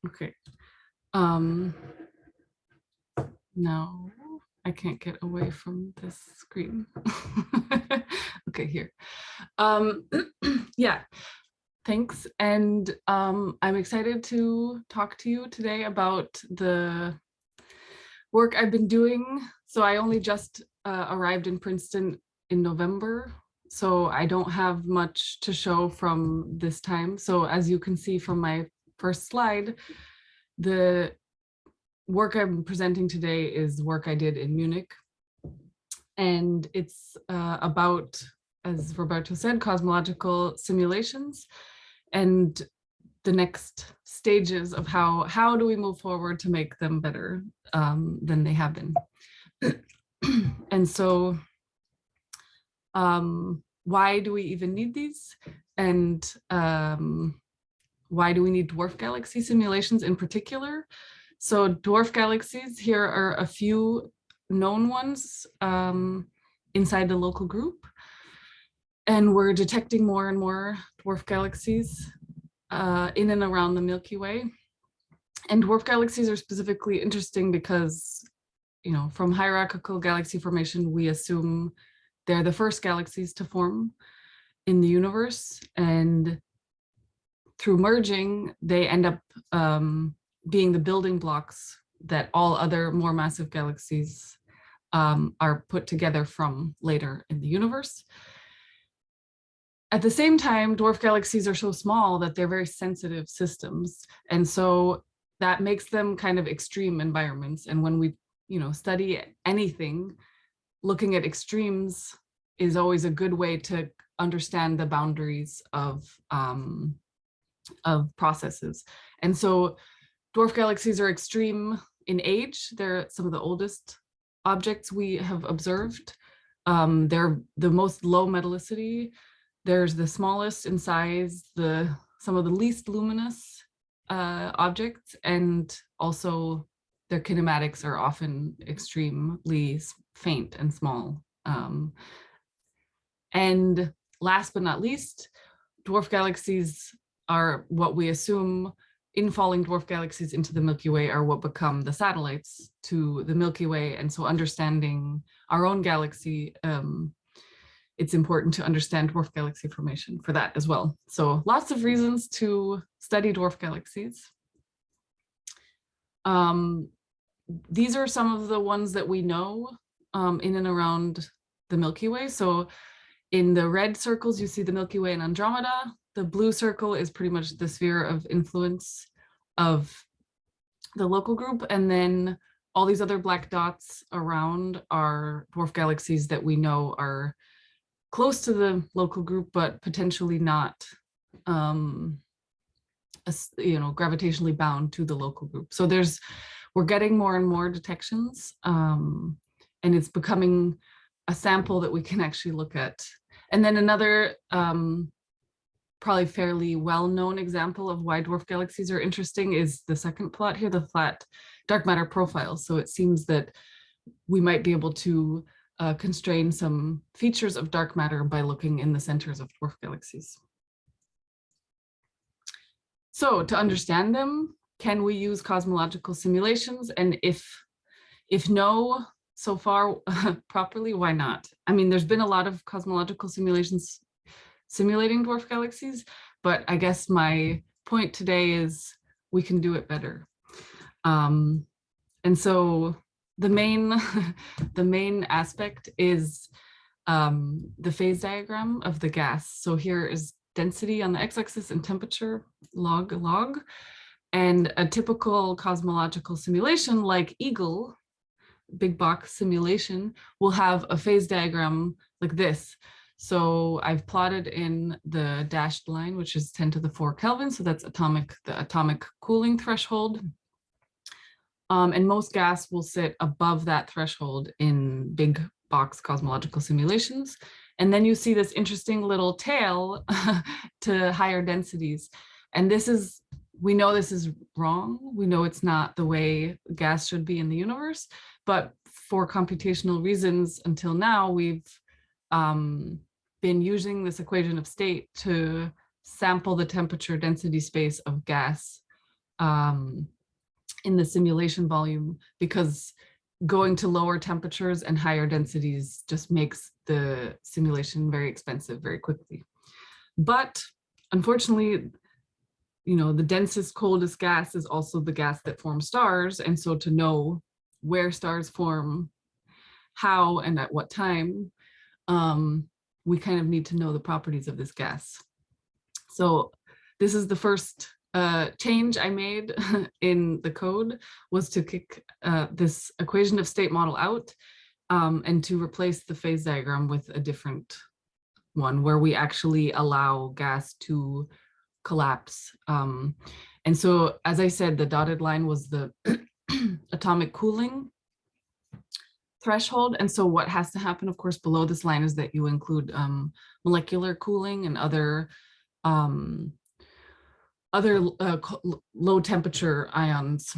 Okay. No, I can't get away from this screen. Okay, here. Yeah, thanks. And I'm excited to talk to you today about the work I've been doing. So I only just arrived in Princeton in November, so I don't have much to show from this time. So as you can see from my first slide, the work I'm presenting today is work I did in Munich. And it's about, as Roberto said, cosmological simulations and the next stages of how do we move forward to make them better than they have been. And so why do we even need these? And why do we need dwarf galaxy simulations in particular? So dwarf galaxies, here are a few known ones inside the local group. And we're detecting more and more dwarf galaxies in and around the Milky Way. And dwarf galaxies are specifically interesting because, you know, from hierarchical galaxy formation, we assume they're the first galaxies to form in the universe. And through merging, they end up being the building blocks that all other more massive galaxies are put together from later in the universe. At the same time, dwarf galaxies are so small that they're very sensitive systems. And so that makes them kind of extreme environments. And when we, you know, study anything, looking at extremes is always a good way to understand the boundaries of processes. And so dwarf galaxies are extreme in age. They're some of the oldest objects we have observed. They're the most low metallicity. There's the smallest in size, some of the least luminous objects, and also their kinematics are often extremely faint and small. And last but not least, dwarf galaxies are what we assume infalling dwarf galaxies into the Milky Way are what become the satellites to the Milky Way. And so understanding our own galaxy, it's important to understand dwarf galaxy formation for that as well. So lots of reasons to study dwarf galaxies. These are some of the ones that we know in and around the Milky Way. So in the red circles, you see the Milky Way and Andromeda. The blue circle is pretty much the sphere of influence of the local group. And then all these other black dots around are dwarf galaxies that we know are close to the local group, but potentially not, you know, gravitationally bound to the local group. So we're getting more and more detections, and it's becoming a sample that we can actually look at. And then another probably fairly well-known example of why dwarf galaxies are interesting is the second plot here, the flat dark matter profile. So it seems that we might be able to constrain some features of dark matter by looking in the centers of dwarf galaxies. So to understand them, can we use cosmological simulations? And if no, so far properly, why not? I mean, there's been a lot of cosmological simulations simulating dwarf galaxies, but I guess my point today is we can do it better. And so the main aspect is the phase diagram of the gas. So here is density on the x-axis and temperature log. And a typical cosmological simulation like EAGLE, big box simulation, will have a phase diagram like this. So I've plotted in the dashed line, which is 10 to the 4 Kelvin. So that's the atomic cooling threshold. And most gas will sit above that threshold in big box cosmological simulations. And then you see this interesting little tail to higher densities. And we know this is wrong. We know it's not the way gas should be in the universe, but for computational reasons until now, we've been using this equation of state to sample the temperature density space of gas in the simulation volume, because going to lower temperatures and higher densities just makes the simulation very expensive very quickly. But unfortunately, you know, the densest, coldest gas is also the gas that forms stars. And so to know where stars form, how and at what time, we kind of need to know the properties of this gas. So this is the first change I made in the code, was to kick this equation of state model out and to replace the phase diagram with a different one where we actually allow gas to collapse. And so, as I said, the dotted line was the atomic cooling threshold. And so what has to happen, of course, below this line is that you include molecular cooling and other low temperature ions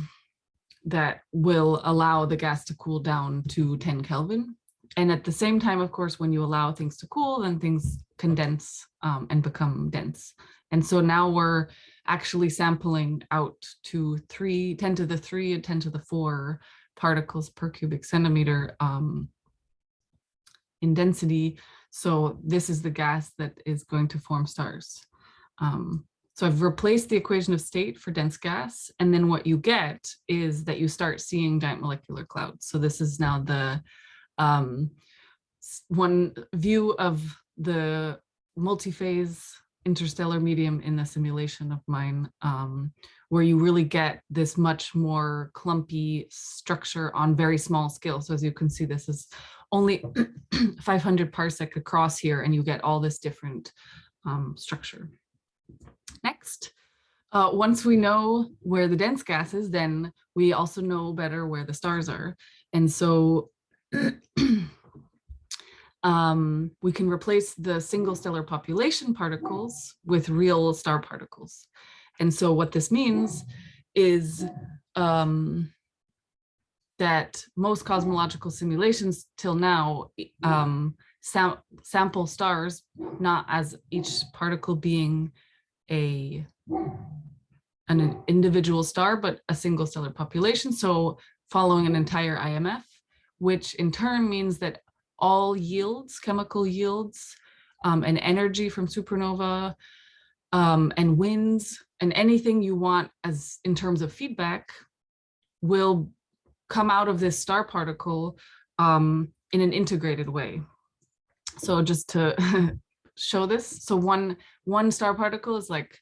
that will allow the gas to cool down to 10 Kelvin. And at the same time, of course, when you allow things to cool, then things condense and become dense. And so now we're actually sampling out to 10 to the 3 and 10 to the 4 particles per cubic centimeter in density. So this is the gas that is going to form stars. So I've replaced the equation of state for dense gas, and then what you get is that you start seeing giant molecular clouds. So this is now the one view of the multi-phase interstellar medium in the simulation of mine, where you really get this much more clumpy structure on very small scale. So as you can see, this is only 500 parsec across here, and you get all this different structure. Next, once we know where the dense gas is, then we also know better where the stars are. And so we can replace the single stellar population particles with real star particles. And so what this means is that most cosmological simulations till now sample stars not as each particle being an individual star, but a single stellar population. So following an entire IMF, which in turn means that all yields, chemical yields, and energy from supernova, and winds, and anything you want as in terms of feedback will come out of this star particle in an integrated way. So just to show this, so one star particle is like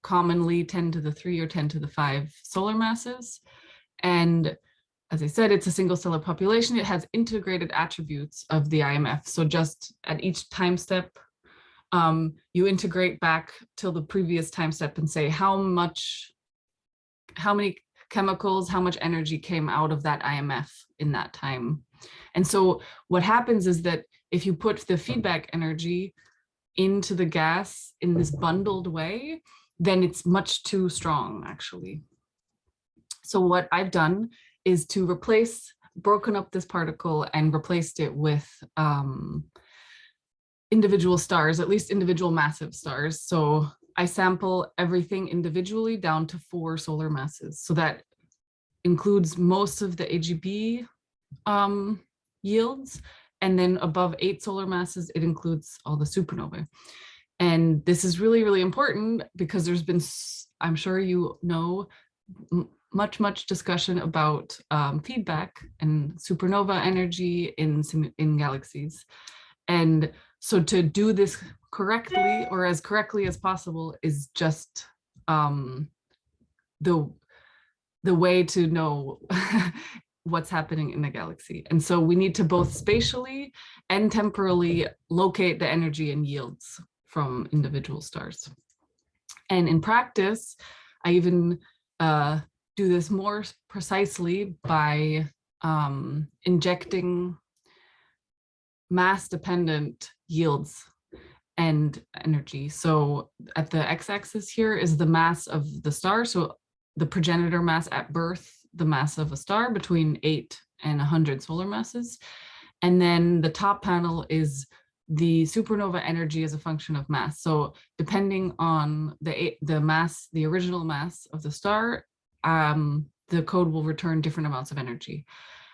commonly 10 to the 3 or 10 to the 5 solar masses. And as I said, it's a single stellar population. It has integrated attributes of the IMF. So just at each time step, you integrate back till the previous time step and say how many chemicals, how much energy came out of that IMF in that time. And so what happens is that if you put the feedback energy into the gas in this bundled way, then it's much too strong, actually. So what I've done is to broken up this particle and replaced it with individual stars, at least individual massive stars. So I sample everything individually down to 4 solar masses. So that includes most of the AGB yields. And then above 8 solar masses, it includes all the supernovae. And this is really, really important because there's been, I'm sure you know, much discussion about feedback and supernova energy in galaxies. And so to do this correctly, or as correctly as possible, is just the way to know what's happening in the galaxy. And so we need to both spatially and temporally locate the energy and yields from individual stars. And in practice, I even do this more precisely by injecting mass-dependent yields and energy. So at the x-axis here is the mass of the star. So the progenitor mass at birth, the mass of a star between 8 and 100 solar masses. And then the top panel is the supernova energy is a function of mass. So depending on the mass, the original mass of the star, the code will return different amounts of energy.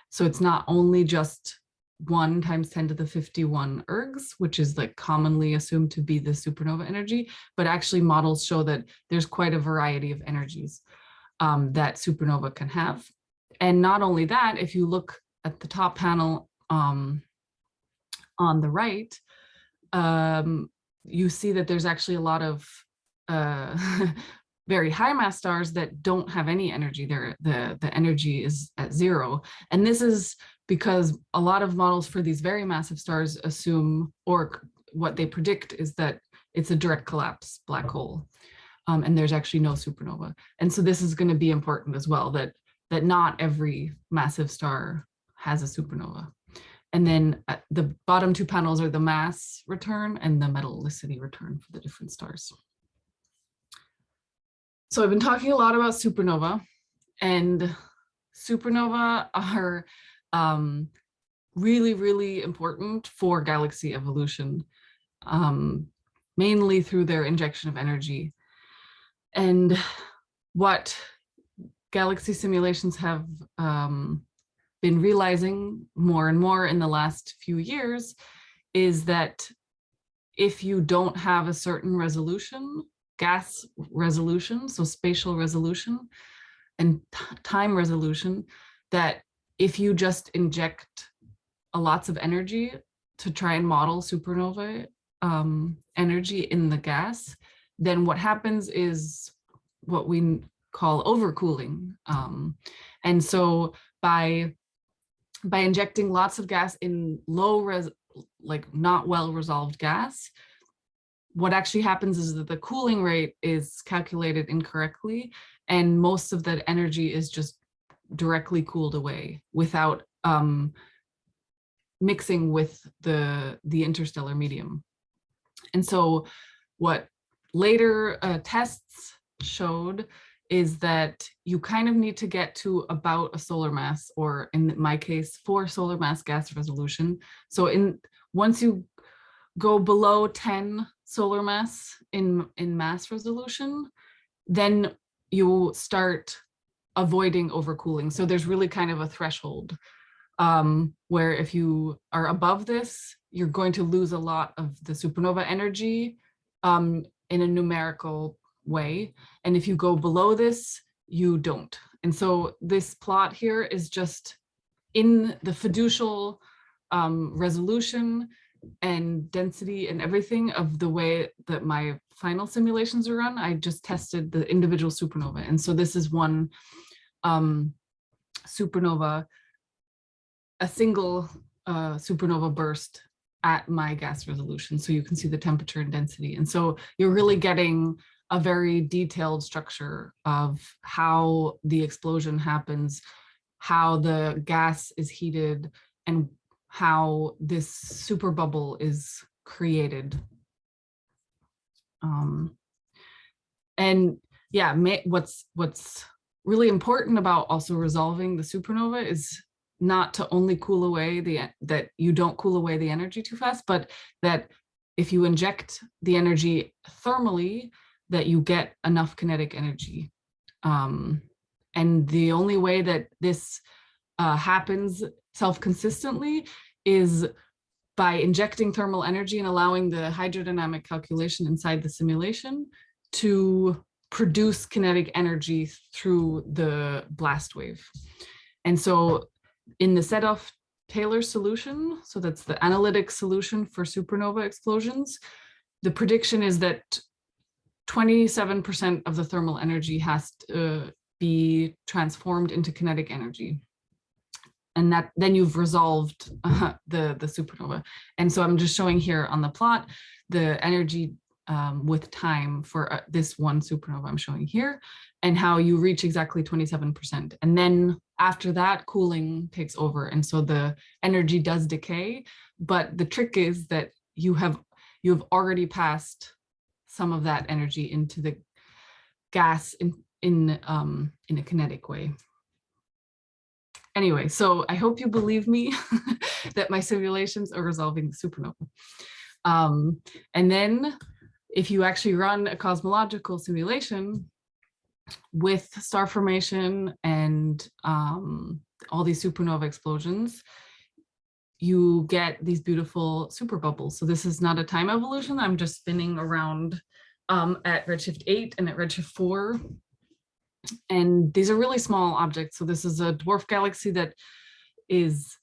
So it's not only just 1 times 10 to the 51 ergs, which is like commonly assumed to be the supernova energy, but actually models show that there's quite a variety of energies that supernova can have. And not only that, if you look at the top panel on the right, you see that there's actually a lot of very high mass stars that don't have any energy. The energy is at 0. And this is because a lot of models for these very massive stars assume, or what they predict is that it's a direct collapse black hole. And there's actually no supernova. And so this is going to be important as well, that not every massive star has a supernova. And then the bottom 2 panels are the mass return and the metallicity return for the different stars. So I've been talking a lot about supernova, and supernova are really, really important for galaxy evolution, mainly through their injection of energy. And what galaxy simulations have been realizing more and more in the last few years is that if you don't have a certain resolution, gas resolution, so spatial resolution and time resolution, that if you just inject lots of energy to try and model supernova energy in the gas, then what happens is what we call overcooling. And so by injecting lots of gas in like not well resolved gas, what actually happens is that the cooling rate is calculated incorrectly, and most of that energy is just directly cooled away without mixing with the interstellar medium. And so what later tests showed is that you kind of need to get to about a solar mass, or in my case, 4 solar mass gas resolution. So once you go below 10 solar mass in mass resolution, then you start avoiding overcooling. So there's really kind of a threshold where if you are above this, you're going to lose a lot of the supernova energy in a numerical way. And if you go below this, you don't. And so this plot here is just in the fiducial resolution and density and everything of the way that my final simulations are run. I just tested the individual supernova. And so this is one supernova, a single supernova burst at my gas resolution. So you can see the temperature and density. And so you're really getting a very detailed structure of how the explosion happens, how the gas is heated, and how this super bubble is created. And yeah, what's really important about also resolving the supernova is not to only cool away that you don't cool away the energy too fast, but that if you inject the energy thermally, that you get enough kinetic energy. And the only way that this happens self-consistently is by injecting thermal energy and allowing the hydrodynamic calculation inside the simulation to produce kinetic energy through the blast wave. And so in the Sedov-Taylor solution, so that's the analytic solution for supernova explosions, the prediction is that 27% of the thermal energy has to be transformed into kinetic energy. And that then you've resolved the supernova. And so I'm just showing here on the plot the energy with time for this one supernova I'm showing here, and how you reach exactly 27%. And then after that, cooling takes over. And so the energy does decay, but the trick is that you have already passed some of that energy into the gas in a kinetic way. Anyway, so I hope you believe me that my simulations are resolving the supernova. And then if you actually run a cosmological simulation with star formation and all these supernova explosions, you get these beautiful super bubbles. So this is not a time evolution. I'm just spinning around at redshift 8 and at redshift 4. And these are really small objects. So this is a dwarf galaxy that is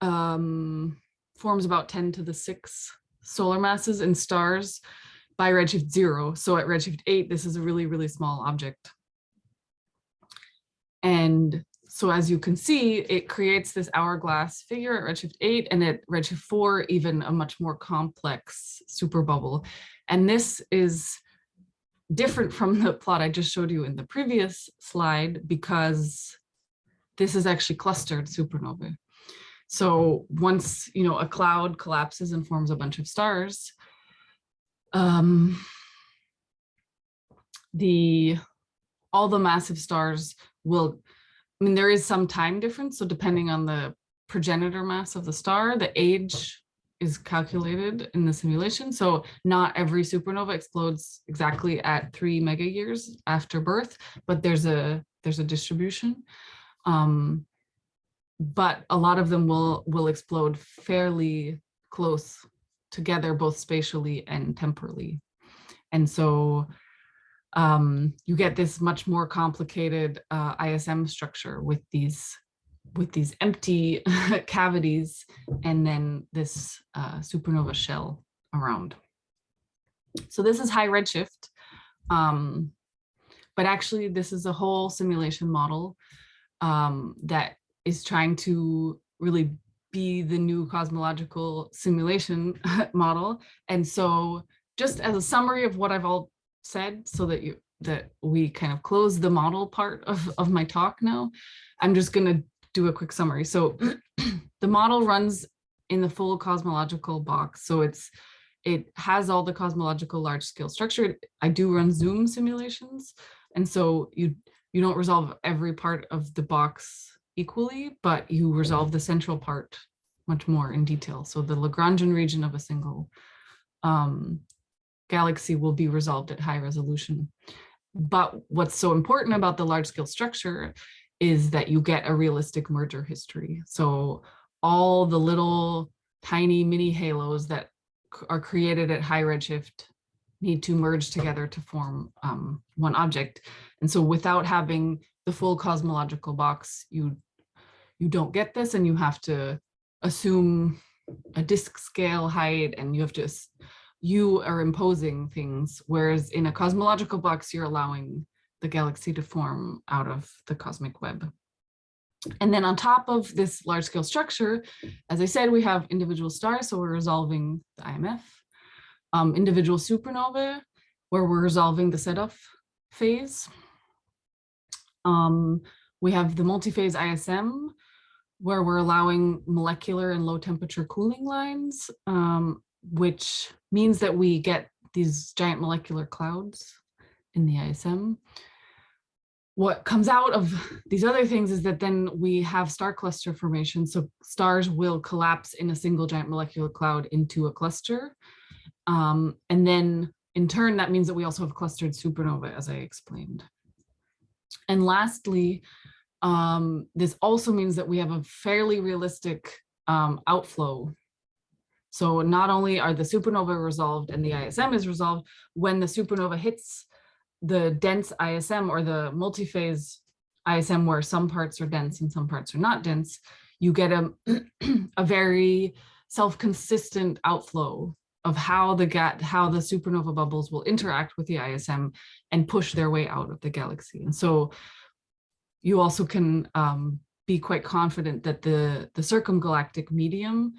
forms about 10 to the 6 solar masses and stars by redshift 0. So at redshift 8, this is a really, really small object. And so as you can see, it creates this hourglass figure at redshift 8, and at redshift 4, even a much more complex super bubble. And this is different from the plot I just showed you in the previous slide, because this is actually clustered supernovae. So once, you know, a cloud collapses and forms a bunch of stars, all the massive stars will, I mean, there is some time difference. So depending on the progenitor mass of the star, the age is calculated in the simulation. So not every supernova explodes exactly at 3 mega years after birth, but there's a distribution. But a lot of them will explode fairly close together, both spatially and temporally. And so you get this much more complicated ISM structure with these empty cavities and then this supernova shell around. So this is high redshift, but actually this is a whole simulation model that is trying to really be the new cosmological simulation model. And so just as a summary of what I've all said, so that we kind of close the model part of my talk now, I'm just going to do a quick summary. So the model runs in the full cosmological box. So it has all the cosmological large scale structure. I do run Zoom simulations. And so you don't resolve every part of the box equally, but you resolve the central part much more in detail. So the Lagrangian region of a single galaxy will be resolved at high resolution. But what's so important about the large scale structure is that you get a realistic merger history. So all the little tiny mini halos that are created at high redshift need to merge together to form one object. And so without having the full cosmological box, you don't get this, and you have to assume a disk scale height, and you are imposing things, whereas in a cosmological box, you're allowing the galaxy to form out of the cosmic web. And then on top of this large scale structure, as I said, we have individual stars. So we're resolving the IMF, individual supernovae, where we're resolving the set-off phase. We have the multi-phase ISM, where we're allowing molecular and low temperature cooling lines, which means that we get these giant molecular clouds in the ISM. What comes out of these other things is that then we have star cluster formation. So stars will collapse in a single giant molecular cloud into a cluster. And then in turn, that means that we also have clustered supernova, as I explained. And lastly, this also means that we have a fairly realistic outflow. So not only are the supernova resolved and the ISM is resolved, when the supernova hits the dense ISM or the multi-phase ISM, where some parts are dense and some parts are not dense, you get a very self-consistent outflow of how the supernova bubbles will interact with the ISM and push their way out of the galaxy. And so you also can be quite confident that the circumgalactic medium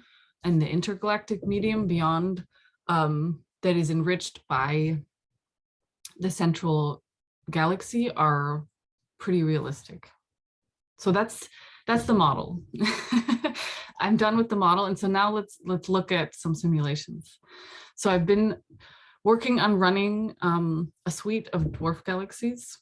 and the intergalactic medium beyond that is enriched by the central galaxy are pretty realistic. So that's the model. I'm done with the model. And so now let's look at some simulations. So I've been working on running a suite of dwarf galaxies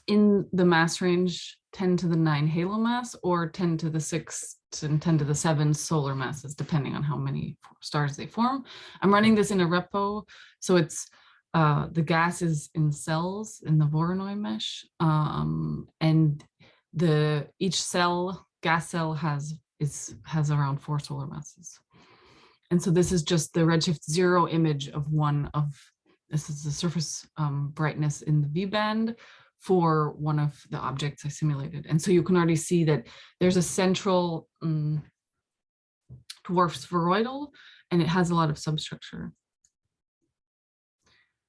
in the mass range 10 to the 9 halo mass or 10 to the 6 and 10 to the 7 solar masses, depending on how many stars they form. I'm running this in a repo, so it's the gas is in cells in the Voronoi mesh, and each cell, gas cell has around 4 solar masses. And so this is just the redshift 0 image of this is the surface brightness in the V band for one of the objects I simulated. And so you can already see that there's a central dwarf spheroidal, and it has a lot of substructure.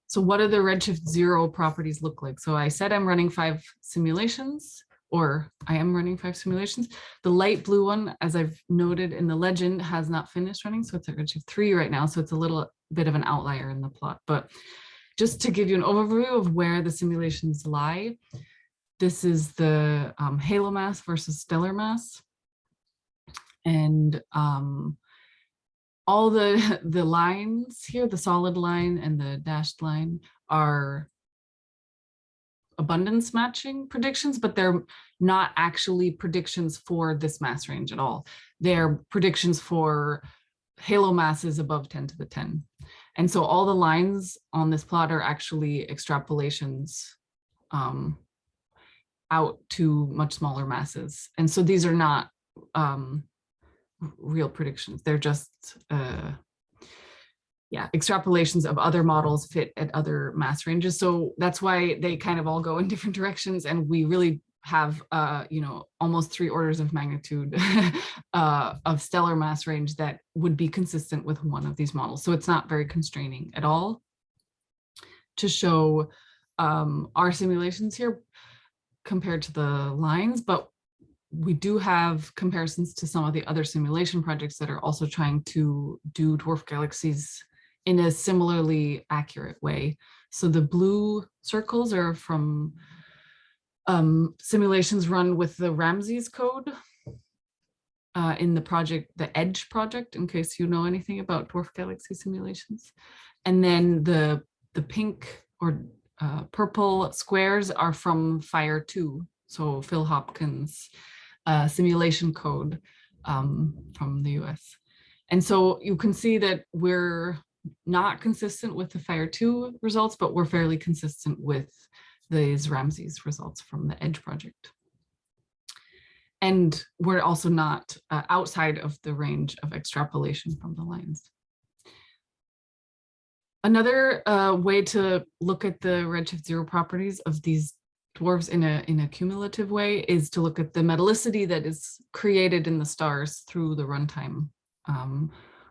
So what do the redshift 0 properties look like? So I said I'm running 5 simulations, or I am running 5 simulations. The light blue one, as I've noted in the legend, has not finished running. So it's at redshift 3 right now. So it's a little bit of an outlier in the plot. But just to give you an overview of where the simulations lie, this is the halo mass versus stellar mass. And all the lines here, the solid line and the dashed line, are abundance matching predictions, but they're not actually predictions for this mass range at all. They're predictions for halo masses above 10 to the 10. And so all the lines on this plot are actually extrapolations out to much smaller masses. And so these are not real predictions. They're just extrapolations of other models fit at other mass ranges. So that's why they kind of all go in different directions, and we really have almost 3 orders of magnitude of stellar mass range that would be consistent with one of these models. So it's not very constraining at all to show our simulations here compared to the lines, but we do have comparisons to some of the other simulation projects that are also trying to do dwarf galaxies in a similarly accurate way. So the blue circles are from simulations run with the Ramses code in the project, the EDGE project, in case you know anything about dwarf galaxy simulations. And then the pink or purple squares are from FIRE 2, so Phil Hopkins' simulation code from the US. And so you can see that we're not consistent with the FIRE 2 results, but we're fairly consistent with these Ramses results from the EDGE project. And we're also not outside of the range of extrapolation from the lines. Another way to look at the redshift 0 properties of these dwarves in a cumulative way is to look at the metallicity that is created in the stars through the runtime,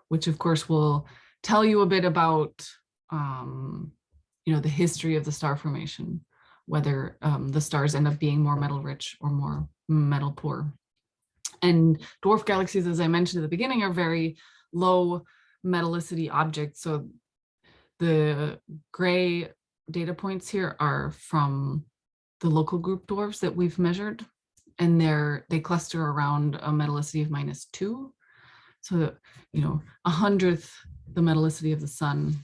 which of course will tell you a bit about the history of the star formation, whether the stars end up being more metal rich or more metal poor. And dwarf galaxies, as I mentioned at the beginning, are very low metallicity objects. So the gray data points here are from the local group dwarfs that we've measured, and they cluster around a metallicity of -2. So, 100th the metallicity of the sun.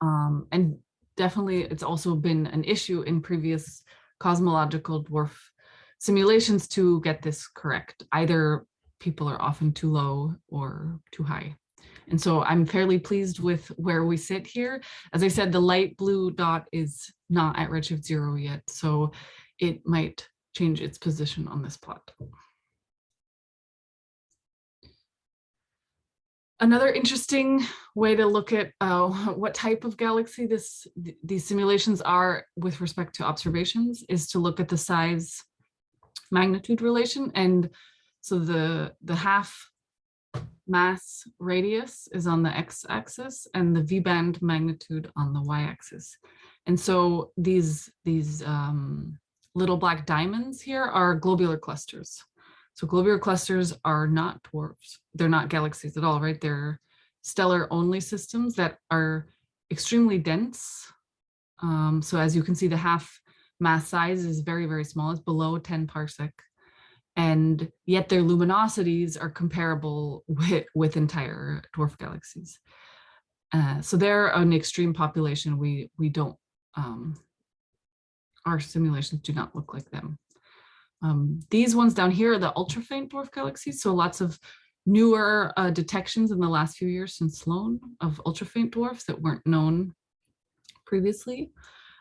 And definitely it's also been an issue in previous cosmological dwarf simulations to get this correct. Either people are often too low or too high. And so I'm fairly pleased with where we sit here. As I said, the light blue dot is not at redshift 0 yet, so it might change its position on this plot. Another interesting way to look at what type of galaxy these simulations are with respect to observations is to look at the size magnitude relation. And so the half mass radius is on the x-axis and the V-band magnitude on the y-axis. And so these little black diamonds here are globular clusters. So globular clusters are not dwarfs. They're not galaxies at all, right? They're stellar only systems that are extremely dense. So as you can see, the half mass size is very, very small. It's below 10 parsec. And yet their luminosities are comparable with entire dwarf galaxies. So they're an extreme population. We don't, our simulations do not look like them. These ones down here are the ultra faint dwarf galaxies. So lots of newer detections in the last few years since Sloan of ultra faint dwarfs that weren't known previously.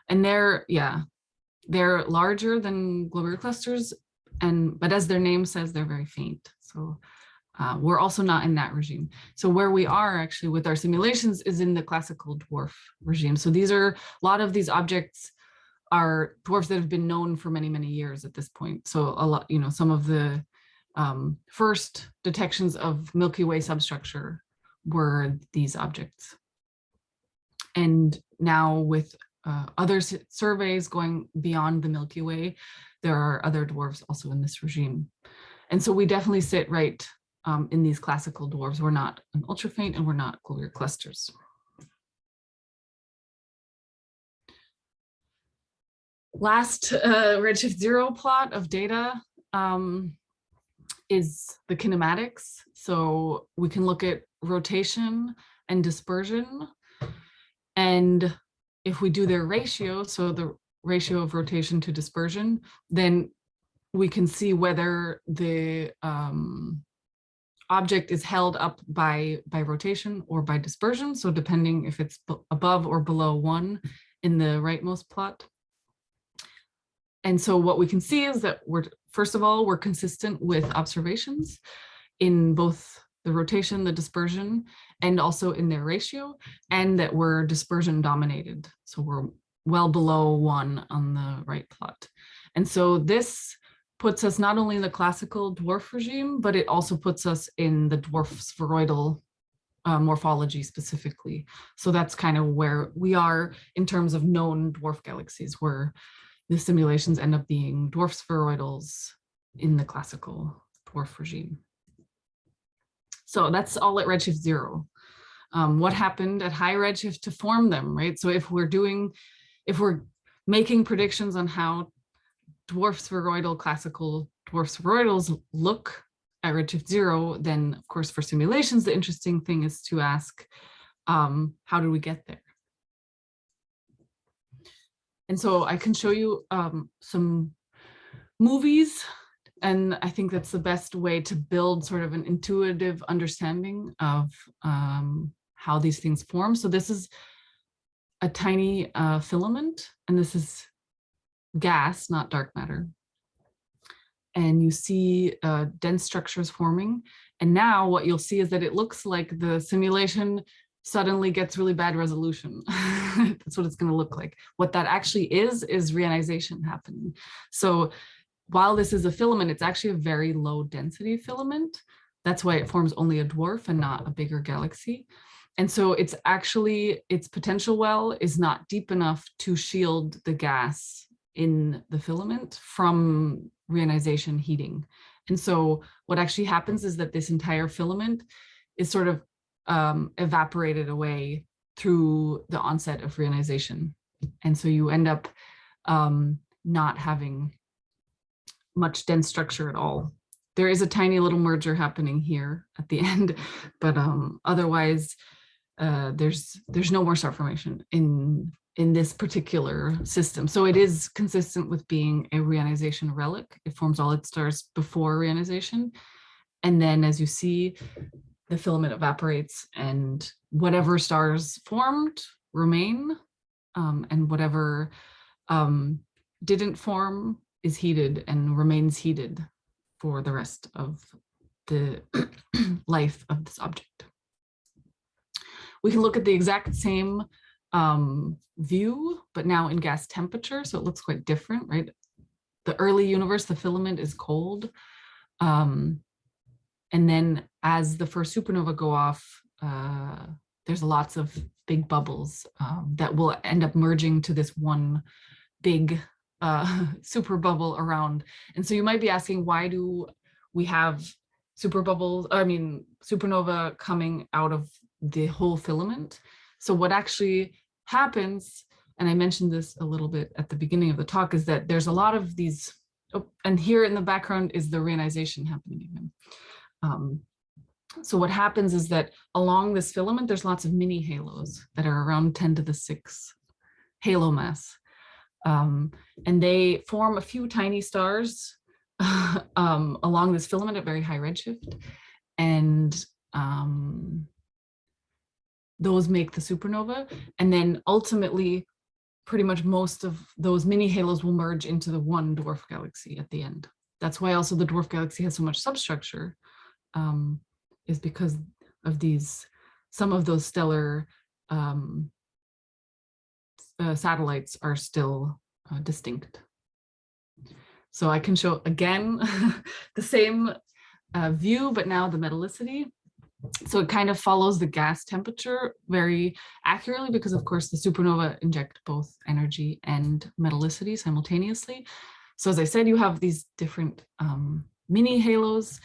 And they're larger than globular clusters, but as their name says, they're very faint. So we're also not in that regime. So where we are actually with our simulations is in the classical dwarf regime. So a lot of these objects are dwarfs that have been known for many, many years at this point. So a lot, some of the first detections of Milky Way substructure were these objects. And now with other surveys going beyond the Milky Way, there are other dwarfs also in this regime. And so we definitely sit right in these classical dwarfs. We're not an ultrafaint and we're not globular clusters. Last redshift 0 plot of data is the kinematics. So we can look at rotation and dispersion. And if we do their ratio, so the ratio of rotation to dispersion, then we can see whether the object is held up by rotation or by dispersion. So depending if it's above or below 1 in the rightmost plot. And so what we can see is that first of all, we're consistent with observations in both the rotation, the dispersion, and also in their ratio, and that we're dispersion dominated. So we're well below 1 on the right plot. And so this puts us not only in the classical dwarf regime, but it also puts us in the dwarf spheroidal morphology specifically. So that's kind of where we are in terms of known dwarf galaxies, where the simulations end up being dwarf spheroidals in the classical dwarf regime. So that's all at redshift 0. What happened at high redshift to form them, right? So if we're making predictions on how dwarf spheroidal classical dwarf spheroidals look at redshift 0, then of course for simulations, the interesting thing is to ask, how do we get there? And so I can show you some movies, and I think that's the best way to build sort of an intuitive understanding of how these things form. So this is a tiny filament, and this is gas, not dark matter. And you see dense structures forming. And now what you'll see is that it looks like the simulation suddenly gets really bad resolution. That's what it's going to look like. What that actually is reionization happening. So while this is a filament, it's actually a very low density filament. That's why it forms only a dwarf and not a bigger galaxy. And so it's actually, its potential well is not deep enough to shield the gas in the filament from reionization heating. And so what actually happens is that this entire filament is sort of evaporated away through the onset of reionization. And so you end up not having much dense structure at all. There is a tiny little merger happening here at the end, but otherwise there's no more star formation in this particular system. So it is consistent with being a reionization relic. It forms all its stars before reionization. And then as you see, the filament evaporates and whatever stars formed remain, and whatever didn't form is heated and remains heated for the rest of the life of this object. We can look at the exact same view, but now in gas temperature, so it looks quite different, right? The early universe, the filament is cold. And then as the first supernova go off, there's lots of big bubbles that will end up merging to this one big super bubble around. And so you might be asking, why do we have supernova coming out of the whole filament? So what actually happens, and I mentioned this a little bit at the beginning of the talk, is that there's a lot of these, and here in the background is the reionization happening again. So what happens is that along this filament, there's lots of mini halos that are around 10 to the 6 halo mass. And they form a few tiny stars along this filament at very high redshift, and those make the supernova. And then ultimately, pretty much most of those mini halos will merge into the one dwarf galaxy at the end. That's why also the dwarf galaxy has so much substructure, is because of these, some of those stellar satellites are still distinct. So I can show again the same view, but now the metallicity. So it kind of follows the gas temperature very accurately because, of course, the supernova inject both energy and metallicity simultaneously. So as I said, you have these different mini halos,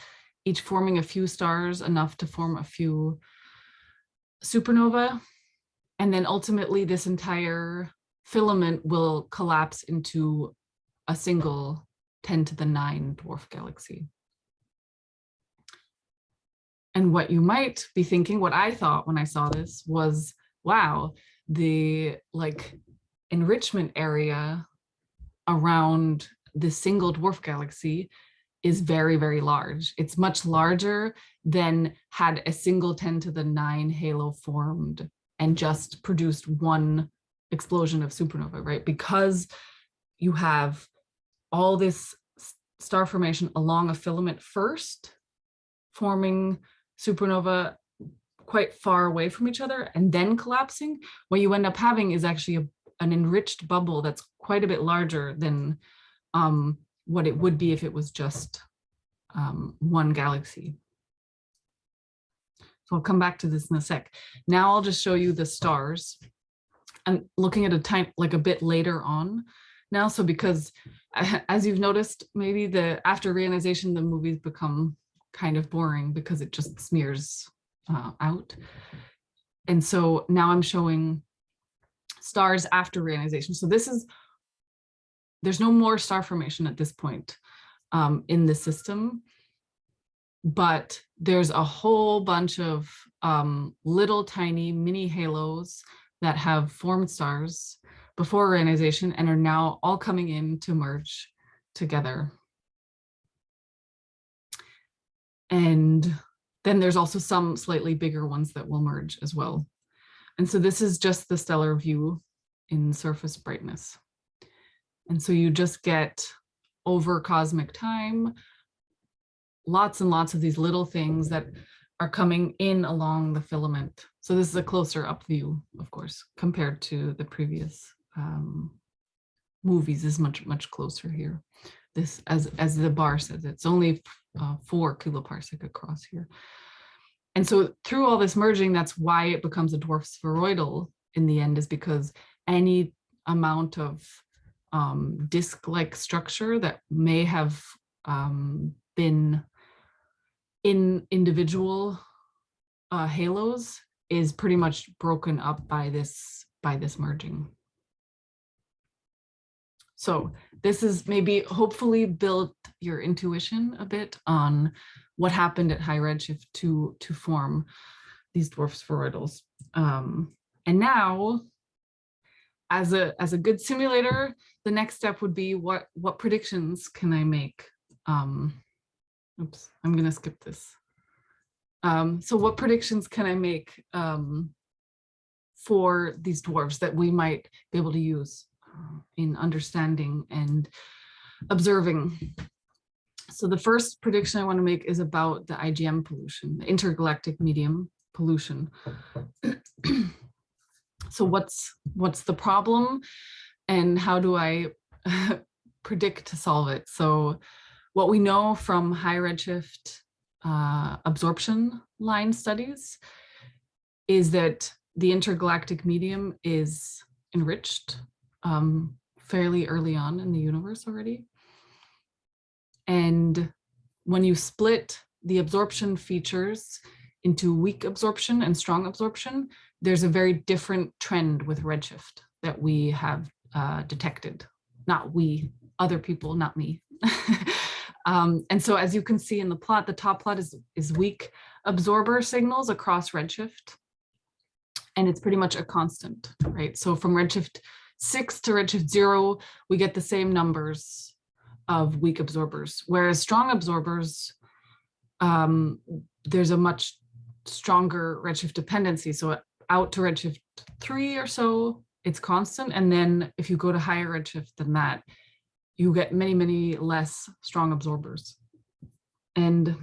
each forming a few stars, enough to form a few supernova. And then ultimately, this entire filament will collapse into a single 10 to the 9 dwarf galaxy. And what you might be thinking, what I thought when I saw this was, wow, the like enrichment area around this single dwarf galaxy is very, very large. It's much larger than had a single 10 to the 9 halo formed and just produced one explosion of supernova, right? Because you have all this star formation along a filament first, forming supernova quite far away from each other and then collapsing. What you end up having is actually an enriched bubble that's quite a bit larger than what it would be if it was just one galaxy. So I'll come back to this in a sec. Now I'll just show you the stars. I'm looking at a bit later on now. So because as you've noticed, maybe after reionization, the movies become kind of boring because it just smears out. And so now I'm showing stars after reionization. So there's no more star formation at this point in the system, but there's a whole bunch of little tiny mini halos that have formed stars before reionization and are now all coming in to merge together. And then there's also some slightly bigger ones that will merge as well. And so this is just the stellar view in surface brightness. And so you just get over cosmic time, lots and lots of these little things that are coming in along the filament. So this is a closer up view, of course, compared to the previous movies is much, much closer here. This, as the bar says, it's only 4 kiloparsec across here. And so through all this merging, that's why it becomes a dwarf spheroidal in the end, is because any amount of disk-like structure that may have been in individual halos is pretty much broken up by this merging. So this is maybe hopefully built your intuition a bit on what happened at high redshift to form these dwarf spheroidals. And now, as a good simulator, the next step would be what predictions can I make? Oops, I'm gonna skip this. So what predictions can I make for these dwarfs that we might be able to use in understanding and observing? So the first prediction I want to make is about the IGM pollution, the intergalactic medium pollution. So what's the problem and how do I predict to solve it? So what we know from high redshift absorption line studies is that the intergalactic medium is enriched fairly early on in the universe already. And when you split the absorption features into weak absorption and strong absorption, there's a very different trend with redshift that we have detected. Not we, other people, not me. And so as you can see in the plot, the top plot is weak absorber signals across redshift. And it's pretty much a constant, right? So from redshift 6 to redshift 0, we get the same numbers of weak absorbers, whereas strong absorbers, there's a much stronger redshift dependency. So out to redshift 3 or so, it's constant. And then if you go to higher redshift than that, you get many, many less strong absorbers. And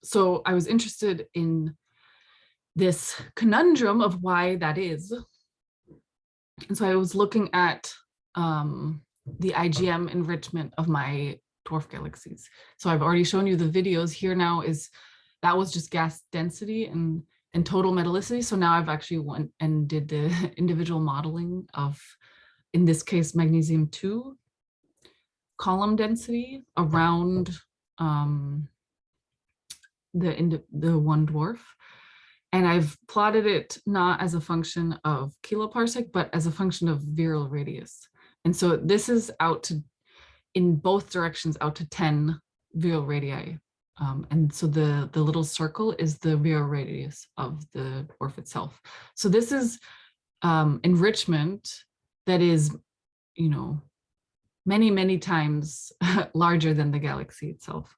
so I was interested in this conundrum of why that is. And so I was looking at the IgM enrichment of my dwarf galaxies. So I've already shown you the videos. Here now is, that was just gas density and total metallicity. So now I've actually went and did the individual modeling of, in this case, magnesium 2 column density around the one dwarf. And I've plotted it not as a function of kiloparsec, but as a function of virial radius. And so this is out to, in both directions, out to 10 virial radii. And so the little circle is the virial radius of the dwarf itself. So this is enrichment that is, you know, many, many times larger than the galaxy itself.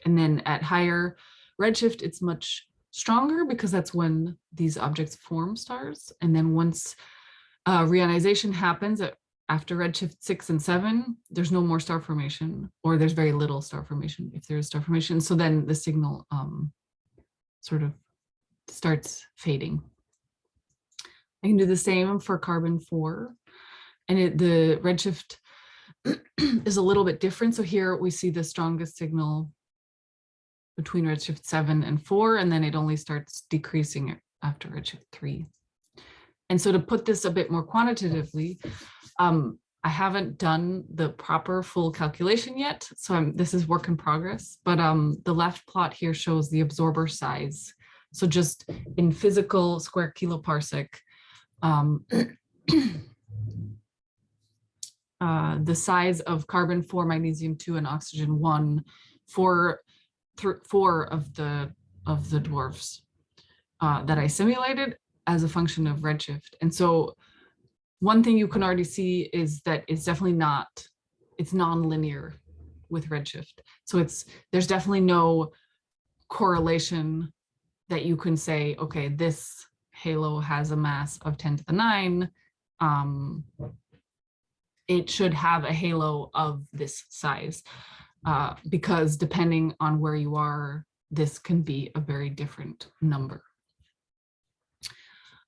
And then at higher redshift, it's much stronger because that's when these objects form stars. And then once reionization happens after redshift 6 and 7, there's no more star formation, or there's very little star formation if there is star formation. So then the signal sort of starts fading. I can do the same for carbon 4. And the redshift is a little bit different. So here we see the strongest signal between redshift 7 and 4, and then it only starts decreasing after redshift 3. And so to put this a bit more quantitatively, I haven't done the proper full calculation yet. So this is work in progress, but the left plot here shows the absorber size. So just in physical square kiloparsec, the size of carbon 4, magnesium 2, and oxygen 1 for 4 of the dwarfs that I simulated as a function of redshift. And so one thing you can already see is that it's definitely not, it's non-linear with redshift. So there's definitely no correlation that you can say, okay, this halo has a mass of 10 to the 9. It should have a halo of this size, because depending on where you are, this can be a very different number.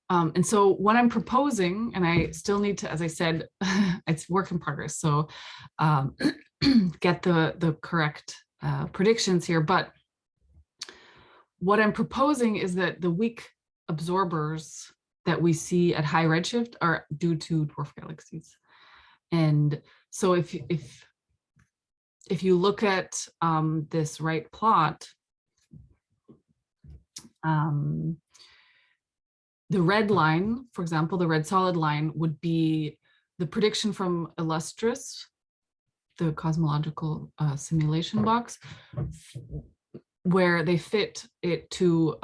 And so what I'm proposing, and I still need to, as I said, it's work in progress, so get the correct predictions here, but what I'm proposing is that the weak absorbers that we see at high redshift are due to dwarf galaxies. And so if you look at this right plot, the red line, for example, the red solid line would be the prediction from Illustris, the cosmological simulation box, where they fit it to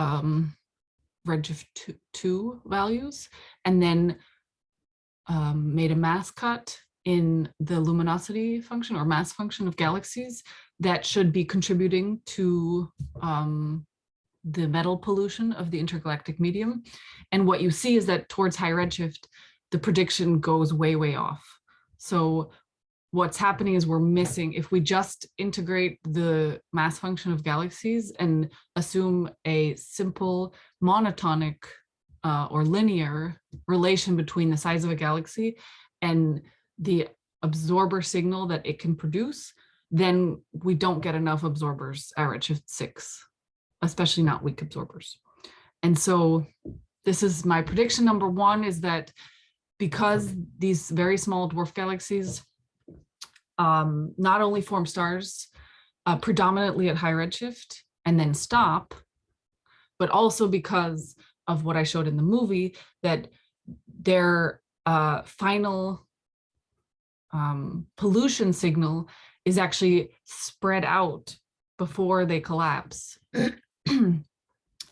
redshift 2 values, and then made a mass cut in the luminosity function or mass function of galaxies that should be contributing to the metal pollution of the intergalactic medium. And what you see is that towards high redshift, the prediction goes way, way off. So what's happening is we're missing, if we just integrate the mass function of galaxies and assume a simple monotonic or linear relation between the size of a galaxy and the absorber signal that it can produce, then we don't get enough absorbers at redshift 6, especially not weak absorbers. And so this is my prediction number 1, is that because these very small dwarf galaxies not only form stars predominantly at high redshift and then stop, but also because of what I showed in the movie, that their final pollution signal is actually spread out before they collapse.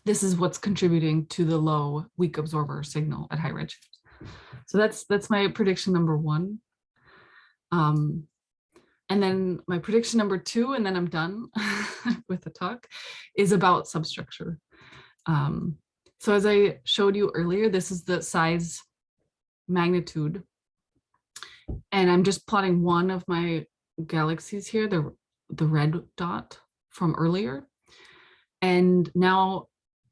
This is what's contributing to the low weak absorber signal at high redshift. So that's my prediction number 1. And then my prediction number 2, and then I'm done with the talk, is about substructure. So as I showed you earlier, this is the size magnitude. And I'm just plotting one of my galaxies here, the red dot from earlier. And now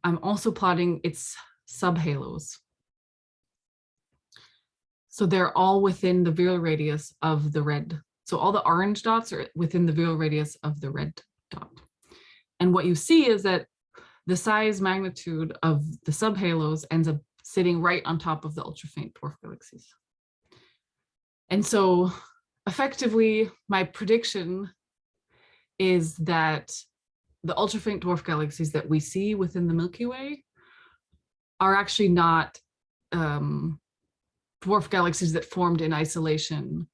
I'm also plotting its subhalos. So they're all within the virial radius of the red. So all the orange dots are within the virial radius of the red dot. And what you see is that the size magnitude of the subhalos ends up sitting right on top of the ultra-faint dwarf galaxies. And so effectively, my prediction is that the ultra-faint dwarf galaxies that we see within the Milky Way are actually not dwarf galaxies that formed in isolation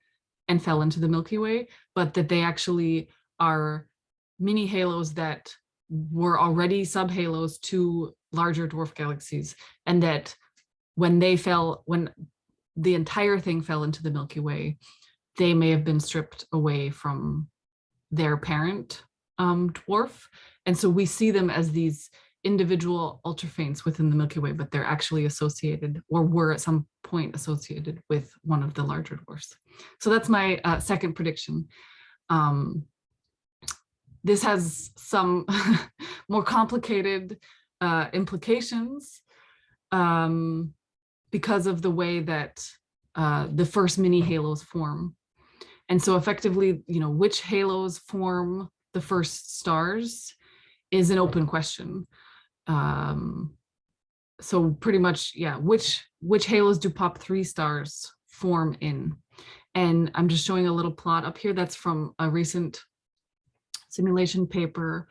and fell into the Milky Way, but that they actually are mini halos that were already subhalos to larger dwarf galaxies, and that when the entire thing fell into the Milky Way, they may have been stripped away from their parent dwarf. And so we see them as these individual ultrafaints within the Milky Way, but they're actually associated, or were at some point associated, with one of the larger dwarfs. So that's my second prediction. This has some more complicated implications because of the way that the first mini halos form. And so effectively, which halos form the first stars is an open question. So pretty much, yeah, which halos do POP3 stars form in? And I'm just showing a little plot up here that's from a recent simulation paper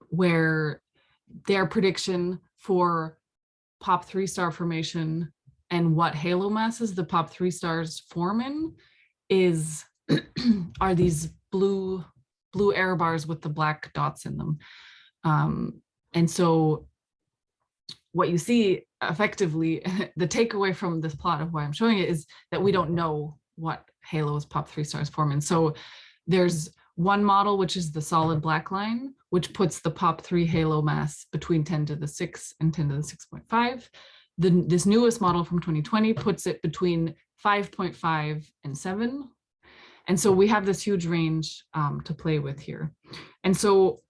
where their prediction for POP3 star formation and what halo masses the POP3 stars form in are these blue error bars with the black dots in them. And so what you see effectively, the takeaway from this plot of why I'm showing it is that we don't know what halos POP3 stars form in. So there's one model, which is the solid black line, which puts the POP3 halo mass between 10 to the 6 and 10 to the 6.5. This newest model from 2020 puts it between 5.5 and 7. And so we have this huge range to play with here. And so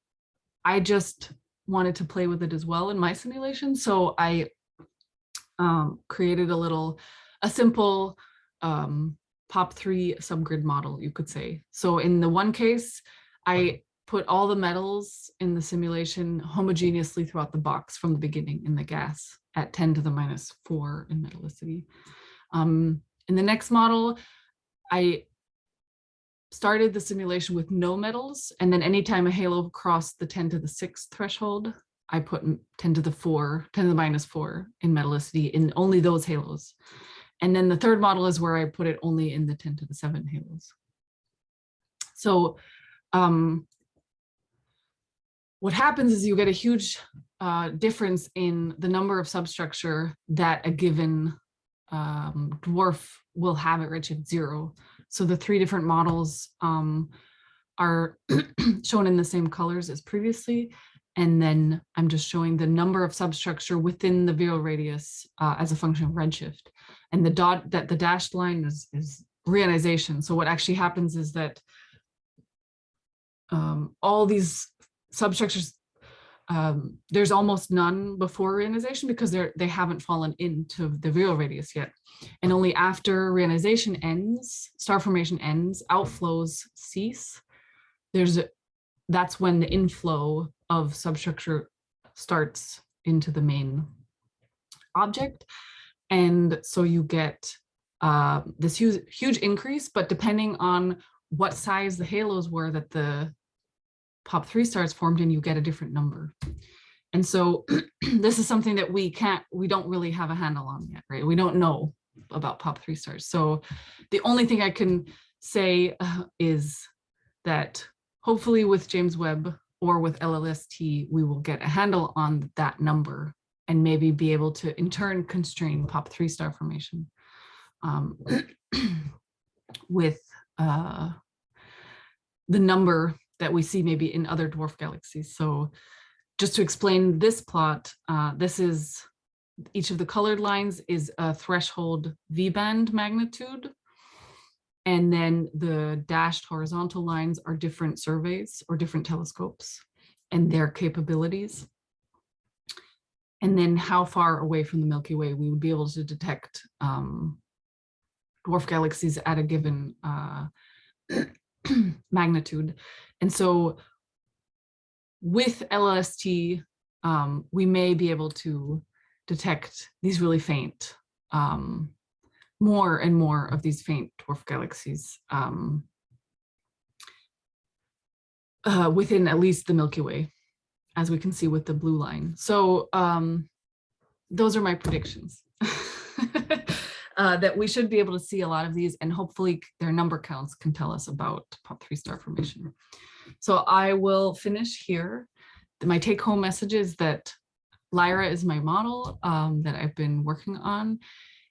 I just wanted to play with it as well in my simulation. So I created a simple POP3 subgrid model, you could say. So in the one case, I put all the metals in the simulation homogeneously throughout the box from the beginning in the gas at 10 to the -4 in metallicity. In the next model, I started the simulation with no metals, and then anytime a halo crossed the 10 to the 6 threshold, I put 10 to the -4 in metallicity in only those halos. And then the third model is where I put it only in the 10 to the 7 halos. So what happens is you get a huge difference in the number of substructure that a given dwarf will have at redshift 0. So the 3 different models are shown in the same colors as previously. And then I'm just showing the number of substructure within the virial radius as a function of redshift. And the dashed line is reionization. So what actually happens is that all these substructures, there's almost none before reionization because they haven't fallen into the virial radius yet. And only after reionization ends, star formation ends, outflows cease. That's when the inflow of substructure starts into the main object. And so you get this huge increase, but depending on what size the halos were that the POP3 stars formed in, you get a different number. And so this is something that we don't really have a handle on yet, right? We don't know about POP3 stars. So the only thing I can say is that hopefully with James Webb or with LLST, we will get a handle on that number and maybe be able to in turn constrain POP3 star formation. with the number that we see maybe in other dwarf galaxies. So just to explain this plot, this is each of the colored lines is a threshold V-band magnitude. And then the dashed horizontal lines are different surveys or different telescopes and their capabilities. And then how far away from the Milky Way we would be able to detect dwarf galaxies at a given magnitude. And so with LST, we may be able to detect these really faint, more and more of these faint dwarf galaxies within at least the Milky Way, as we can see with the blue line. So those are my predictions. That we should be able to see a lot of these, and hopefully their number counts can tell us about POP3 star formation. So I will finish here. My take-home message is that LYRA is my model that I've been working on.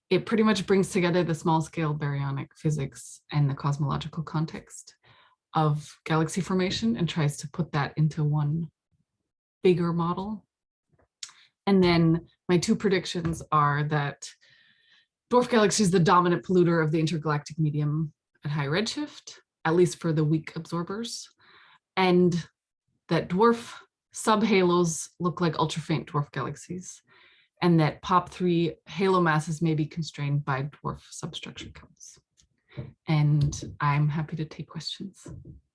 It pretty much brings together the small-scale baryonic physics and the cosmological context of galaxy formation and tries to put that into one bigger model. And then my two predictions are that dwarf galaxy is the dominant polluter of the intergalactic medium at high redshift, at least for the weak absorbers, and that dwarf subhalos look like ultra-faint dwarf galaxies, and that POP3 halo masses may be constrained by dwarf substructure counts. And I'm happy to take questions.